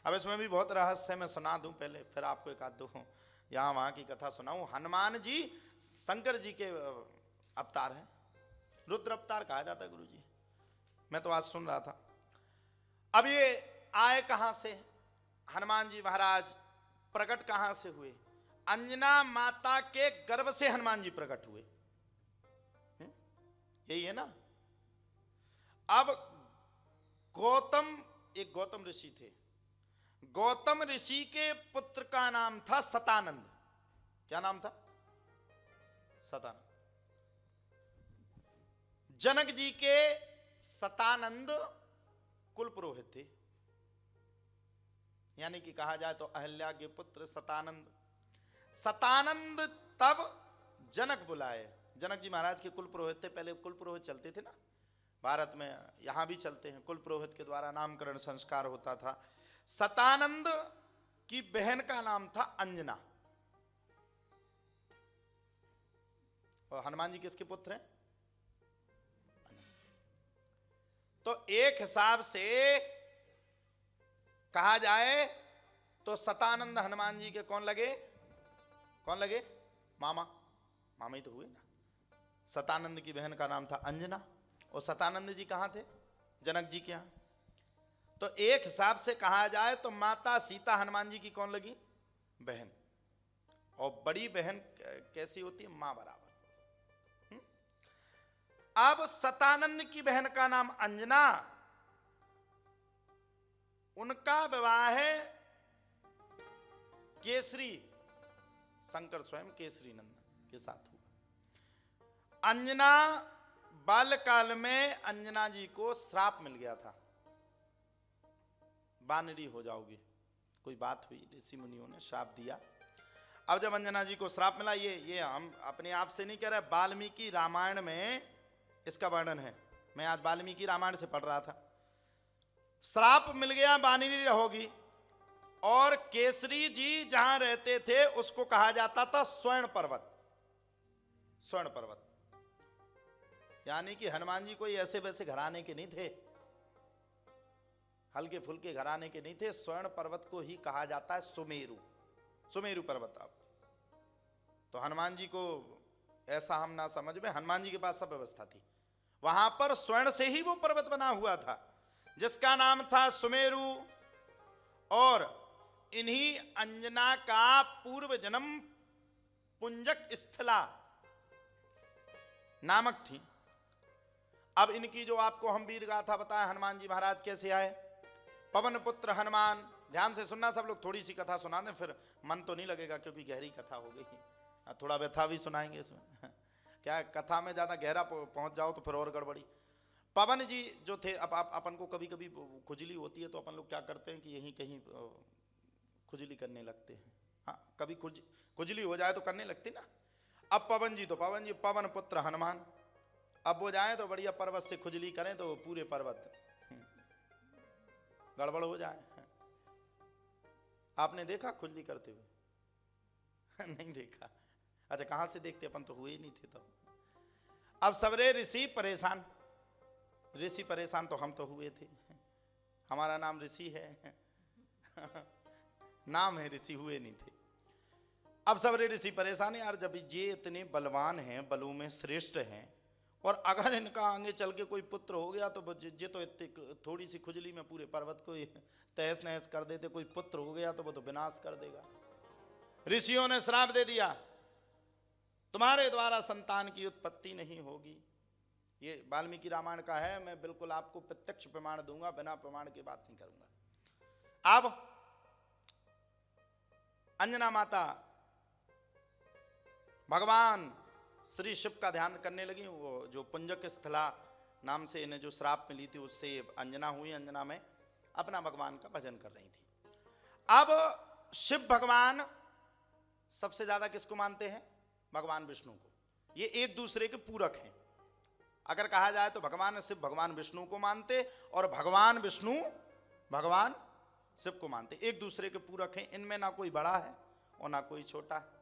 अब इसमें भी बहुत रहस्य है, मैं सुना दूं पहले, फिर आपको एक आध दो यहाँ वहाँ की कथा सुनाऊं। हनुमान जी शंकर जी के अवतार हैं, रुद्र अवतार कहा जाता है गुरु जी। मैं तो आज सुन रहा था। अब ये आए कहां से हनुमान जी महाराज, प्रकट कहां से हुए? अंजना माता के गर्भ से हनुमान जी प्रकट हुए, यही है ना। अब एक गौतम ऋषि थे, गौतम ऋषि के पुत्र का नाम था सतानंद। क्या नाम था? सतानंद। जनक जी के सतानंद कुल पुरोहित थे, यानी कि कहा जाए तो अहल्या के पुत्र सतानंद। सतानंद तब जनक बुलाए। जनक जी महाराज के कुल पुरोहित थे। पहले कुल पुरोहित चलते थे ना भारत में, यहां भी चलते हैं। कुल पुरोहित के द्वारा नामकरण संस्कार होता था। सतानंद की बहन का नाम था अंजना। और हनुमान जी किसके पुत्र हैं? तो एक हिसाब से कहा जाए तो सतानंद हनुमान जी के कौन लगे? कौन लगे? मामा। मामा ही तो हुए ना। सतानंद की बहन का नाम था अंजना, और सतानंद जी कहां थे? जनक जी के यहां। तो एक हिसाब से कहा जाए तो माता सीता हनुमान जी की कौन लगी? बहन। और बड़ी बहन कैसी होती है? मां बराबर। अब सतानंद की बहन का नाम अंजना, उनका विवाह है केसरी, शंकर स्वयं केसरी नंदन के साथ हुआ। अंजना बाल्यकाल में अंजना जी को श्राप मिल गया था, बानरी हो जाओगी, कोई बात हुई, ऋषि मुनियों ने श्राप दिया। अब जब अंजना जी को श्राप मिला, ये हम अपने आप से नहीं कह रहे, वाल्मीकि रामायण में इसका वर्णन है। मैं आज वाल्मीकि रामायण से पढ़ रहा था। श्राप मिल गया, बानरी रहोगी। और केसरी जी जहां रहते थे उसको कहा जाता था स्वर्ण पर्वत। स्वर्ण पर्वत यानी कि हनुमान जी कोई ऐसे वैसे घराने के नहीं थे, हल्के फुल्के घराने के नहीं थे। स्वर्ण पर्वत को ही कहा जाता है सुमेरु, सुमेरु पर्वत। आप तो हनुमान जी को ऐसा हम ना समझ में, हनुमान जी के पास सब व्यवस्था थी। वहां पर स्वर्ण से ही वो पर्वत बना हुआ था जिसका नाम था सुमेरु। और इन्हीं अंजना का पूर्व जन्म पुंजक स्थला नामक थी। अब इनकी जो आपको हम वीर गाथा बताए, हनुमान जी महाराज कैसे आए। पवन पुत्र हनुमान, ध्यान से सुनना सब लोग, थोड़ी सी कथा सुना दें, फिर मन तो नहीं लगेगा क्योंकि गहरी कथा हो गई। थोड़ा व्यथा भी सुनाएंगे इसमें क्या कथा में ज्यादा गहरा पहुंच जाओ तो फिर और गड़बड़ी। पवन जी जो थे, अब अपन को कभी कभी खुजली होती है तो अपन लोग क्या करते हैं कि यहीं कहीं खुजली करने लगते हैं। हाँ, कभी खुजली हो जाए तो करने लगती ना। अब पवन जी, तो पवन जी पवन पुत्र हनुमान, अब वो जाए तो बढ़िया पर्वत से खुजली करें तो पूरे पर्वत गड़बड़ हो जाए। आपने देखा खुजली करते हुए? नहीं देखा। अच्छा, कहां से देखते, अपन तो हुए ही नहीं थे तब। अब सबरे ऋषि परेशान, ऋषि परेशान तो हम तो हुए थे, हमारा नाम ऋषि है नाम है ऋषि, हुए नहीं थे। अब सबरे ऋषि परेशान है, यार जब ये इतने बलवान हैं, बलों में श्रेष्ठ हैं, और अगर इनका आगे चल के कोई पुत्र हो गया तो ये तो थोड़ी सी खुजली में पूरे पर्वत को तहस नहस कर देते। कोई पुत्र हो गया तो वो तो विनाश कर देगा। ऋषियों ने श्राप दे दिया, तुम्हारे द्वारा संतान की उत्पत्ति नहीं होगी। ये वाल्मीकि रामायण का है, मैं बिल्कुल आपको प्रत्यक्ष प्रमाण दूंगा, बिना प्रमाण की बात नहीं करूंगा। अब अंजना माता भगवान श्री शिव का ध्यान करने लगी। वो जो पुंजक स्थला नाम से इन्हें जो श्राप मिली थी उससे अंजना हुई, अंजना में अपना भगवान का भजन कर रही थी। अब शिव भगवान सबसे ज्यादा किसको मानते हैं? भगवान विष्णु को। ये एक दूसरे के पूरक हैं। अगर कहा जाए तो भगवान शिव भगवान विष्णु को मानते, और भगवान विष्णु भगवान शिव को मानते। एक दूसरे के पूरक हैं, इनमें ना कोई बड़ा है और ना कोई छोटा है।